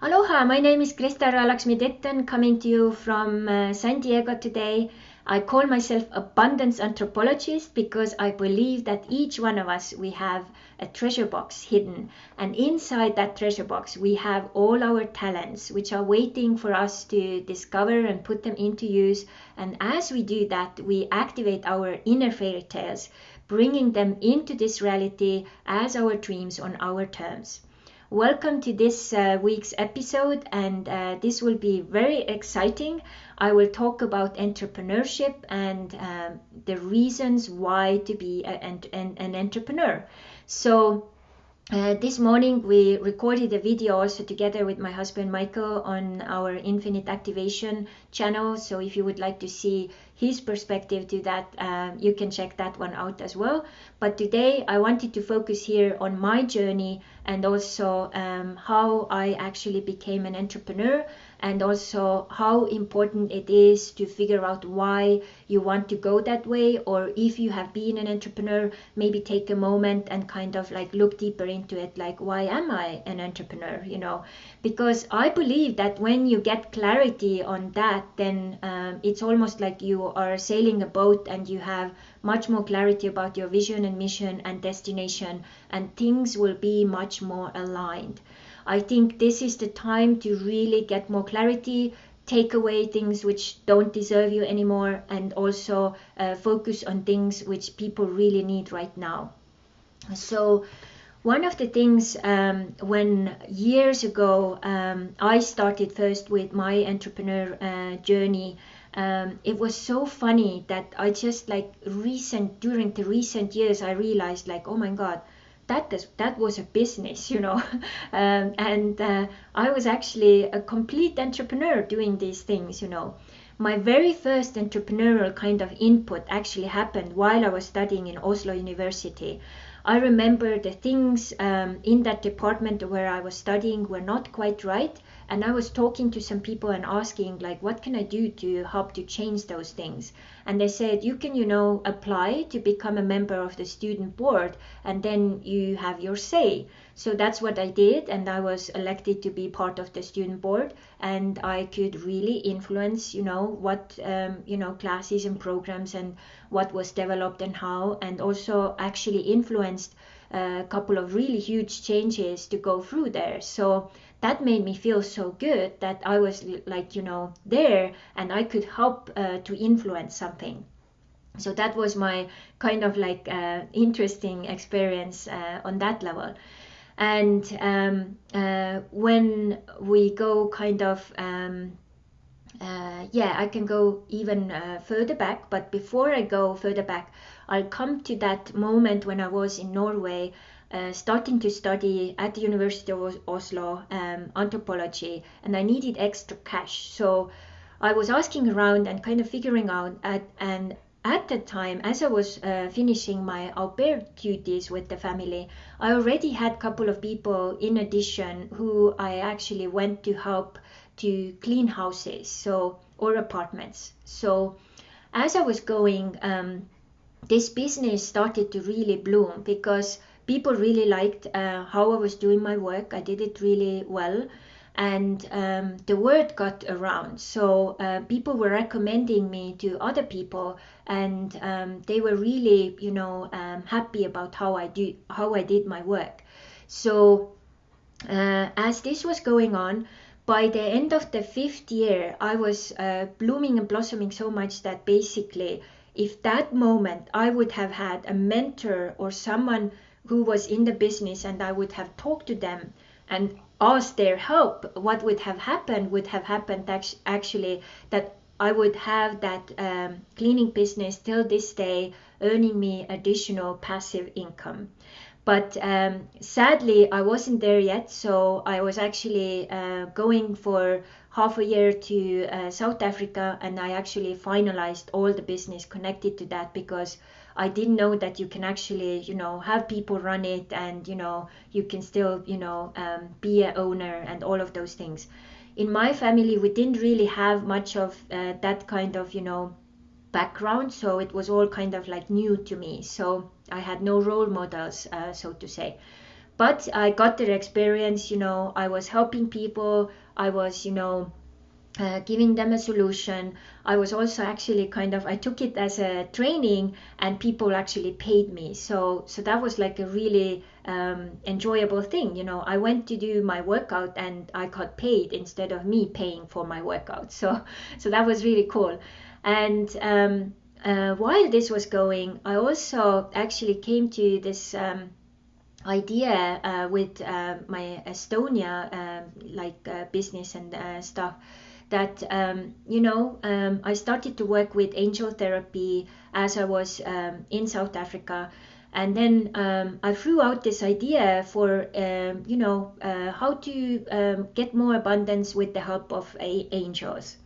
Aloha, my name is Crystal Ra Laksmi coming to you from San Diego today. I call myself abundance anthropologist because I believe that each one of us, we have a treasure box hidden, and inside that treasure box we have all our talents which are waiting for us to discover and put them into use. And as we do that, we activate our inner fairy tales, bringing them into this reality as our dreams on our terms. Welcome to this week's episode, and this will be very exciting. I will talk about entrepreneurship and the reasons why to be an entrepreneur. So this morning we recorded a video also together with my husband Michael on our Infinite Activation channel. So if you would like to see his perspective to that, you can check that one out as well. But today I wanted to focus here on my journey and also how I actually became an entrepreneur, and also how important it is to figure out why you want to go that way, or if you have been an entrepreneur, maybe take a moment and kind of like look deeper into it, like why am I an entrepreneur, because I believe that when you get clarity on that, then it's almost like you are sailing a boat and you have much more clarity about your vision and mission and destination, and things will be much more aligned. I think this is the time to really get more clarity, take away things which don't deserve you anymore, and also focus on things which people really need right now. So one of the things when years ago I started first with my entrepreneur journey, it was so funny that I just during the recent years I realized like, oh my God, that was a business, and I was actually a complete entrepreneur doing these things. My very first entrepreneurial kind of input actually happened while I was studying in Oslo University. I remember the things in that department where I was studying were not quite right, and I was talking to some people and asking like, what can I do to help to change those things? And they said, you can apply to become a member of the student board, and then you have your say. So that's what I did, and I was elected to be part of the student board, and I could really influence what classes and programs and what was developed and how, and also actually influenced a couple of really huge changes to go through there. So that made me feel so good that I was like, there, and I could help to influence something. So that was my kind of like interesting experience on that level. And when we go kind of, I can go even further back, but before I go further back, I'll come to that moment when I was in Norway, starting to study at the University of Oslo anthropology, and I needed extra cash. So I was asking around and kind of figuring out, at that time, as I was finishing my au pair duties with the family, I already had a couple of people in addition who I actually went to help to clean houses, or apartments. So as I was going, this business started to really bloom because people really liked how I was doing my work. I did it really well, and the word got around. So people were recommending me to other people, and they were really, happy about how I did my work. So as this was going on, by the end of the 5th year, I was blooming and blossoming so much that basically, if that moment I would have had a mentor or someone who was in the business and I would have talked to them and asked their help, what would have happened actually that I would have that cleaning business till this day, earning me additional passive income. But sadly, I wasn't there yet. So I was actually going for half a year to South Africa, and I actually finalized all the business connected to that because I didn't know that you can actually, have people run it, and, you can still, be an owner and all of those things. In my family, we didn't really have much of that kind of, background, so it was all kind of like new to me. So I had no role models, so to say. But I got the experience, I was helping people, I was, giving them a solution. I was also actually I took it as a training, and people actually paid me. So that was like a really enjoyable thing. I went to do my workout and I got paid instead of me paying for my workout. So that was really cool. And while this was going, I also actually came to this idea with my Estonia business and stuff, that I started to work with angel therapy as I was in South Africa. And then I threw out this idea for how to get more abundance with the help of angels.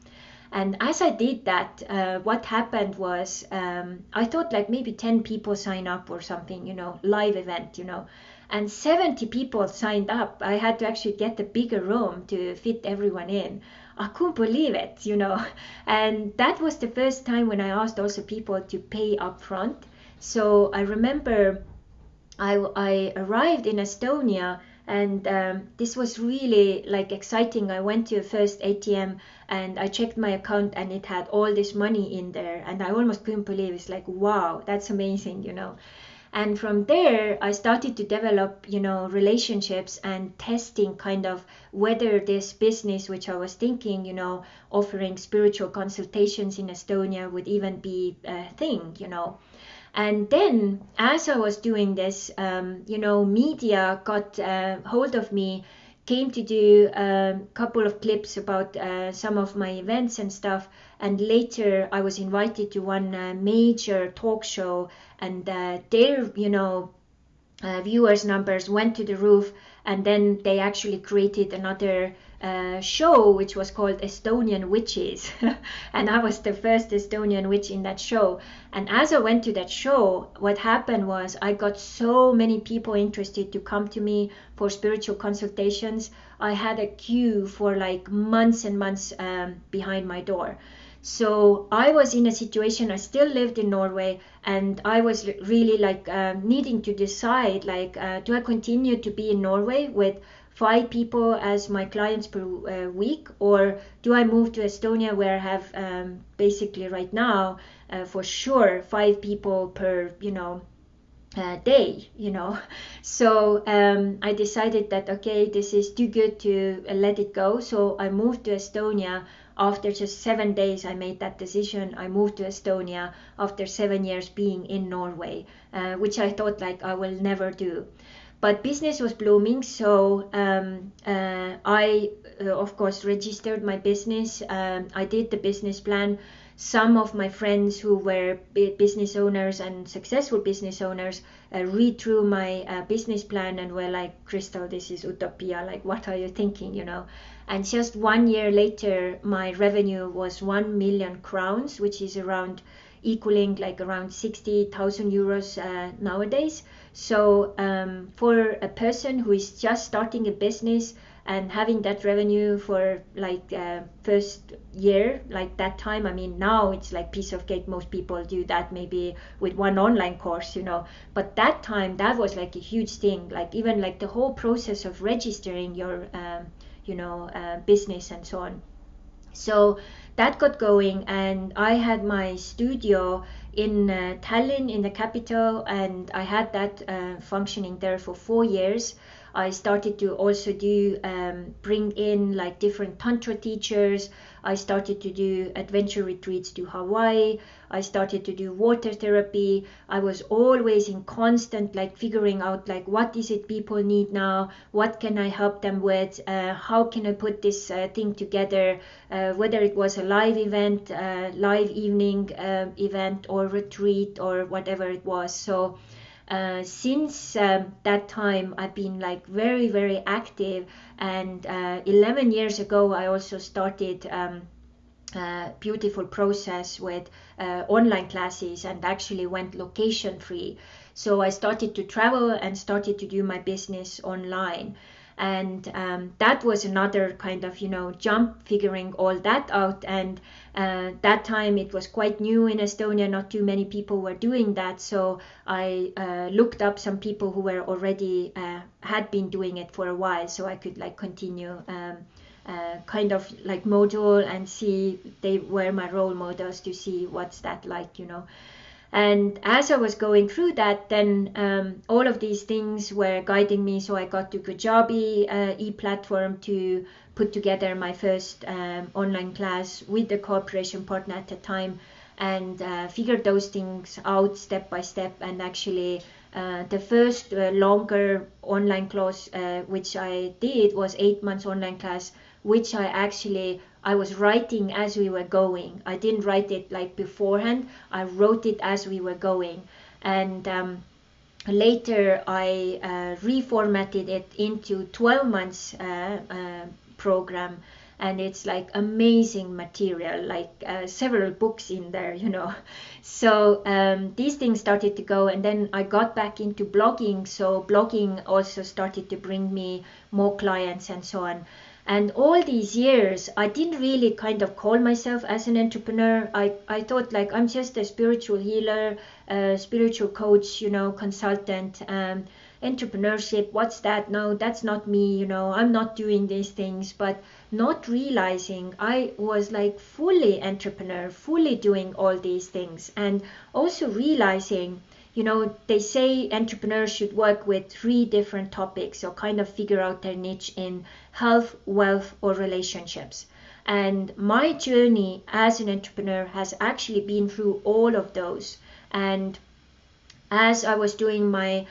And as I did that, what happened was, I thought like maybe 10 people sign up or something, live event, and 70 people signed up. I had to actually get a bigger room to fit everyone in. I couldn't believe it, And that was the first time when I asked also people to pay up front. So I remember I arrived in Estonia, and this was really like exciting. I went to a first ATM and I checked my account and it had all this money in there, and I almost couldn't believe it. It's like, wow, that's amazing, And from there, I started to develop, relationships and testing kind of whether this business, which I was thinking, offering spiritual consultations in Estonia would even be a thing, And then as I was doing this, media got hold of me, came to do a couple of clips about some of my events and stuff. And later I was invited to one major talk show, and their, viewers numbers went to the roof. And then they actually created another show which was called Estonian Witches. And I was the first Estonian witch in that show. And as I went to that show, what happened was I got so many people interested to come to me for spiritual consultations. I had a queue for like months and months behind my door. So I was in a situation, I still lived in Norway, and I was really needing to decide, do I continue to be in Norway with 5 people as my clients per week, or do I move to Estonia, where I have basically right now for sure 5 people per day, So I decided that, okay, this is too good to let it go. So I moved to Estonia. After just 7 days, I made that decision. I moved to Estonia after 7 years being in Norway, which I thought I will never do. But business was blooming, so I, of course, registered my business. I did the business plan. Some of my friends who were business owners and successful business owners read through my business plan and were like, Crystal, this is utopia. Like, what are you thinking, And just 1 year later, my revenue was 1 million crowns, which is equaling around 60,000 euros nowadays. So for a person who is just starting a business and having that revenue for first year, that time, I mean, now it's like piece of cake. Most people do that maybe with one online course, but that time, that was like a huge thing. Even the whole process of registering your business and so on. So that got going, and I had my studio in Tallinn, in the capital, and I had that functioning there for 4 years. I started to also bring in different tantra teachers. I started to do adventure retreats to Hawaii. I started to do water therapy. I was always in constant figuring out what is it people need now, what can I help them with, how can I put this thing together, whether it was a live event, live evening event, or retreat, or whatever it was. So since that time, I've been very, very active. And 11 years ago, I also started a beautiful process with online classes, and actually went location free. So I started to travel and started to do my business online. And that was another kind of, jump, figuring all that out. And that time it was quite new in Estonia, not too many people were doing that. So I looked up some people who were already had been doing it for a while, so I could like continue kind of like module and see, they were my role models to see what's that like, And as I was going through that, then all of these things were guiding me. So I got to Kajabi e-platform to put together my first online class with the cooperation partner at the time, and figured those things out step by step. And actually the first longer online class which I did was 8 months online class, which I was writing as we were going. I didn't write it like beforehand. I wrote it as we were going. And later I reformatted it into 12 months program. And it's like amazing material, like several books in there, So these things started to go, and then I got back into blogging. So blogging also started to bring me more clients and so on. And all these years, I didn't really kind of call myself as an entrepreneur. I thought like I'm just a spiritual healer, spiritual coach, consultant. Entrepreneurship, what's that? No, that's not me, I'm not doing these things. But not realizing I was like fully entrepreneur, fully doing all these things. And also realizing, they say entrepreneurs should work with 3 different topics, or kind of figure out their niche in health, wealth, or relationships. And my journey as an entrepreneur has actually been through all of those. And as I was doing my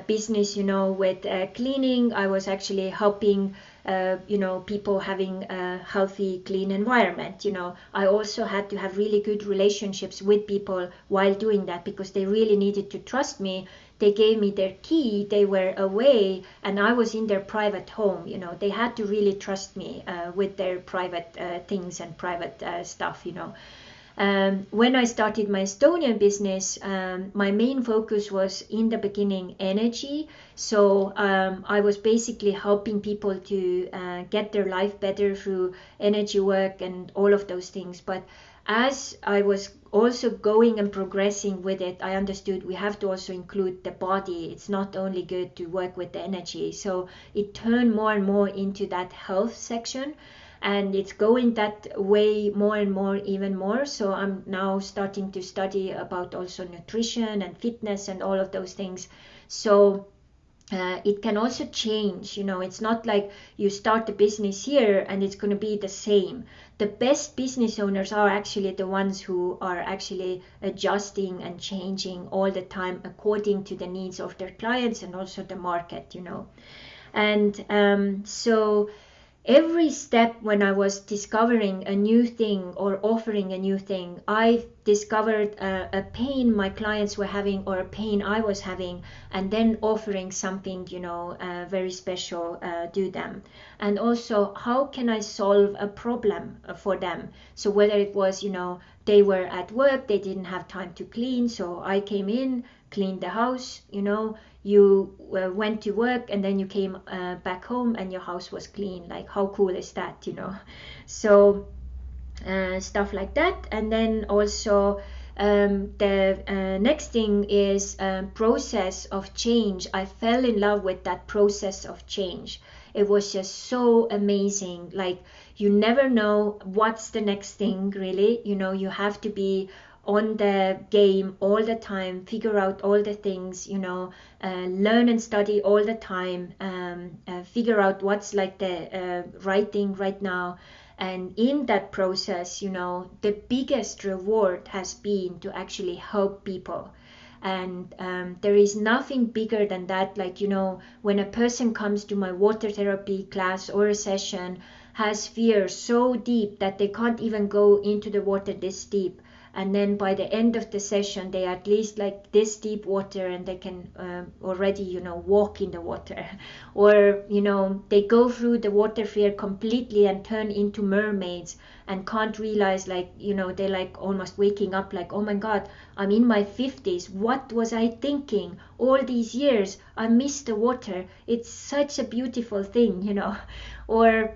business, with cleaning, I was actually helping people having a healthy, clean environment. I also had to have really good relationships with people while doing that, because they really needed to trust me. They gave me their key, they were away, and I was in their private home. They had to really trust me with their private things and private stuff. When I started my Estonian business, my main focus was in the beginning energy. So I was basically helping people to get their life better through energy work and all of those things. But as I was also going and progressing with it, I understood we have to also include the body. It's not only good to work with the energy. So it turned more and more into that health section. And it's going that way more and more, even more. So I'm now starting to study about also nutrition and fitness and all of those things. So it can also change. It's not like you start a business here and it's going to be the same. The best business owners are actually the ones who are actually adjusting and changing all the time according to the needs of their clients and also the market, And so every step when I was discovering a new thing or offering a new thing, I discovered a pain my clients were having or a pain I was having, and then offering something, very special to them. And also, how can I solve a problem for them? So whether it was, they were at work, they didn't have time to clean, so I came in, cleaned the house, you went to work and then you came back home and your house was clean. Like, how cool is that, So stuff like that. And then also the next thing is process of change. I fell in love with that process of change. It was just so amazing. Like, you never know what's the next thing, really. You have to be on the game all the time, figure out all the things, learn and study all the time, figure out what's like the right thing right now. And in that process, the biggest reward has been to actually help people. And there is nothing bigger than that. Like, when a person comes to my water therapy class or a session, has fear so deep that they can't even go into the water this deep, and then by the end of the session they at least like this deep water, and they can already walk in the water. Or they go through the water fear completely and turn into mermaids, and can't realize they're like almost waking up like, oh my god, I'm in my 50s, what was I thinking all these years? I missed the water, it's such a beautiful thing. Or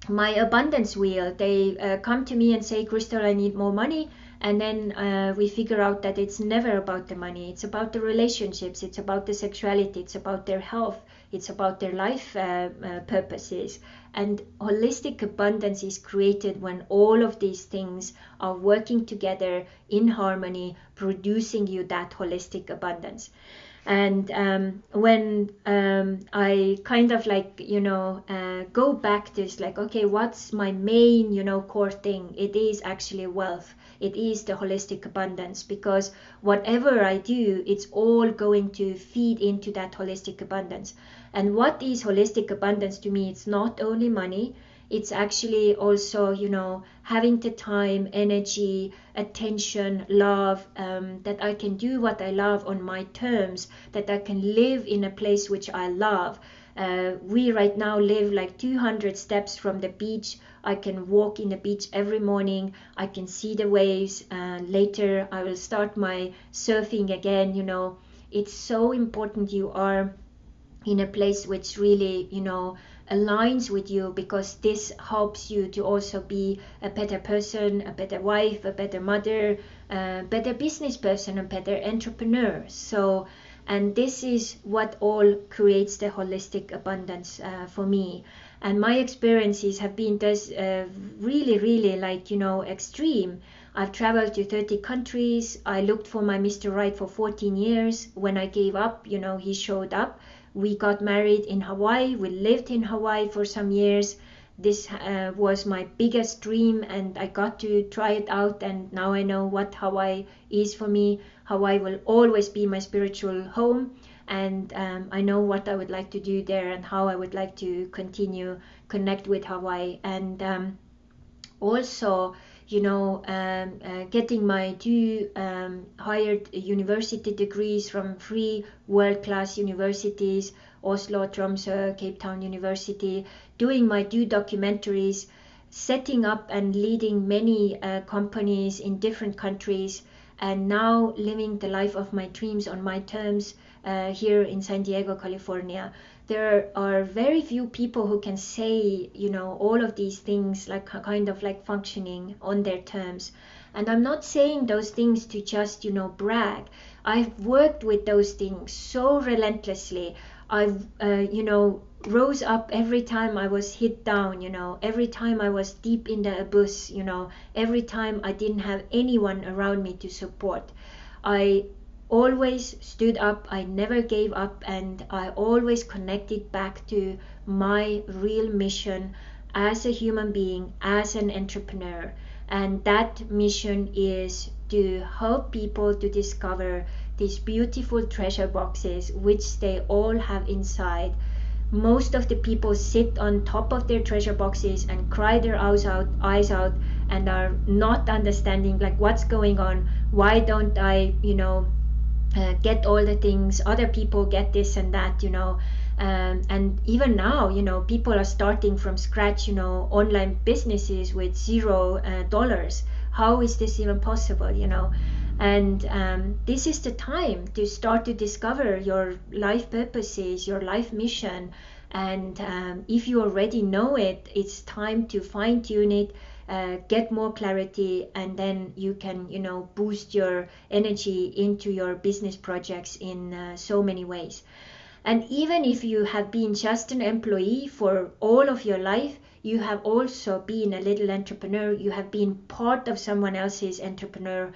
my abundance wheel, they come to me and say, Crystal, I need more money. And then we figure out that it's never about the money, it's about the relationships, it's about the sexuality, it's about their health, it's about their life purposes. And holistic abundance is created when all of these things are working together in harmony, producing you that holistic abundance. And when I kind of go back to this, like, okay, what's my main core thing? It is actually wealth. It is the holistic abundance, because whatever I do, it's all going to feed into that holistic abundance. And what is holistic abundance to me? It's not only money. It's actually also, having the time, energy, attention, love, that I can do what I love on my terms, that I can live in a place which I love. We right now live like 200 steps from the beach. I can walk in the beach every morning. I can see the waves. Later I will start my surfing again. It's so important you are in a place which really, aligns with you, because this helps you to also be a better person, a better wife, a better mother, a better business person, a better entrepreneur. So, and this is what all creates the holistic abundance for me. And my experiences have been this really, really extreme. I've traveled to 30 countries. I looked for my Mr. Right for 14 years. When I gave up, he showed up. We got married in Hawaii. We lived in Hawaii for some years. This was my biggest dream, and I got to try it out, and now I know what Hawaii is for me. Hawaii will always be my spiritual home, and I know what I would like to do there and how I would like to continue connect with Hawaii. And also, getting my two higher university degrees from 3 world-class universities, Oslo, Tromsø, Cape Town University, doing my 2 documentaries, setting up and leading many companies in different countries, and now living the life of my dreams on my terms here in San Diego, California. There are very few people who can say, all of these things, like kind of like functioning on their terms. And I'm not saying those things to just, brag. I've worked with those things so relentlessly. I've, rose up every time I was hit down, every time I was deep in the abyss, every time I didn't have anyone around me to support. I always stood up, I never gave up, and I always connected back to my real mission as a human being, as an entrepreneur. And that mission is to help people to discover these beautiful treasure boxes which they all have inside. Most of the people sit on top of their treasure boxes and cry their eyes out and are not understanding like what's going on. Why don't I, get all the things? Other people get this and that, and even now, people are starting from scratch, online businesses with $0. How is this even possible, And this is the time to start to discover your life purposes, your life mission. And if you already know it, it's time to fine tune it, get more clarity, and then you can, boost your energy into your business projects in so many ways. And even if you have been just an employee for all of your life, you have also been a little entrepreneur. You have been part of someone else's entrepreneur,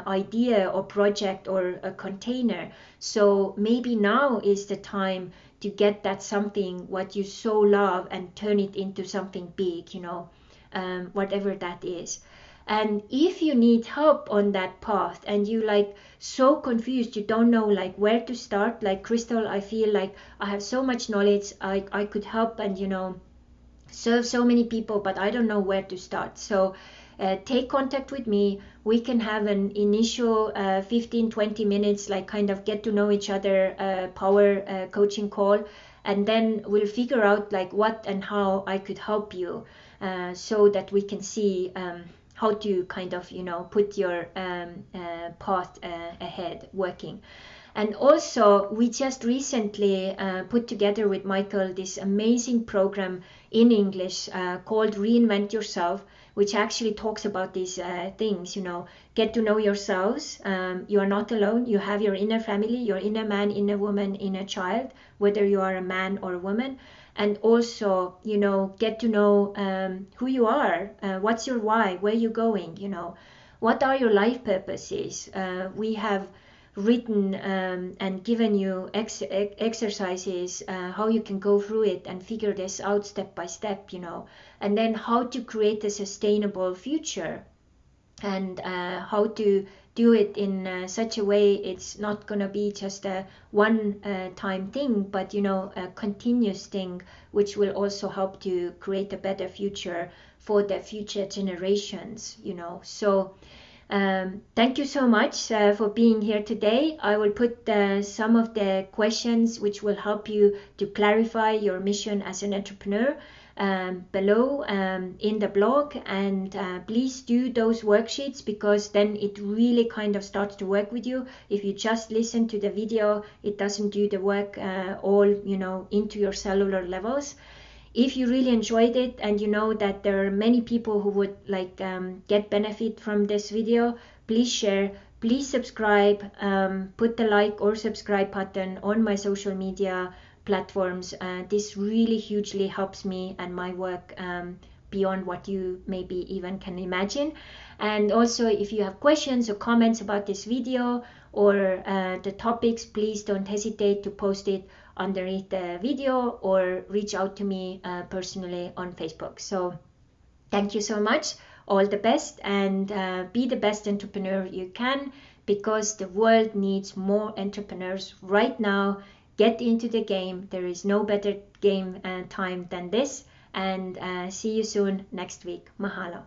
idea or project or a container. So maybe now is the time to get that something what you so love and turn it into something big, whatever that is. And if you need help on that path and you so confused, you don't know where to start, like Crystal, I feel like I have so much knowledge, I could help and serve so many people, but I don't know where to start. So take contact with me. We can have an initial 15-20 minutes, like kind of get to know each other, power coaching call, and then we'll figure out like what and how I could help you, so that we can see how to kind of, you know, put your path ahead working. And also, we just recently put together with Michael this amazing program in English called Reinvent Yourself, which actually talks about these things, you know, get to know yourselves. You are not alone. You have your inner family, your inner man, inner woman, inner child, whether you are a man or a woman. And also, you know, get to know who you are, what's your why, where you're going, you know, what are your life purposes. We have written and given you exercises how you can go through it and figure this out step by step, you know, and then how to create a sustainable future, and how to do it in such a way it's not going to be just a one time thing, but, you know, a continuous thing, which will also help to create a better future for the future generations, you know. So thank you so much for being here today. I will put some of the questions which will help you to clarify your mission as an entrepreneur below in the blog, and please do those worksheets, because then it really kind of starts to work with you. If you just listen to the video, it doesn't do the work all, you know, into your cellular levels. If you really enjoyed it and you know that there are many people who would like get benefit from this video, please share, please subscribe, put the like or subscribe button on my social media platforms. This really hugely helps me and my work beyond what you maybe even can imagine. And also, if you have questions or comments about this video or the topics, please don't hesitate to post it underneath the video or reach out to me personally on Facebook. So thank you so much, all the best, and be the best entrepreneur you can, because the world needs more entrepreneurs right now. Get into the game. There is no better game time than this, and see you soon next week. Mahalo.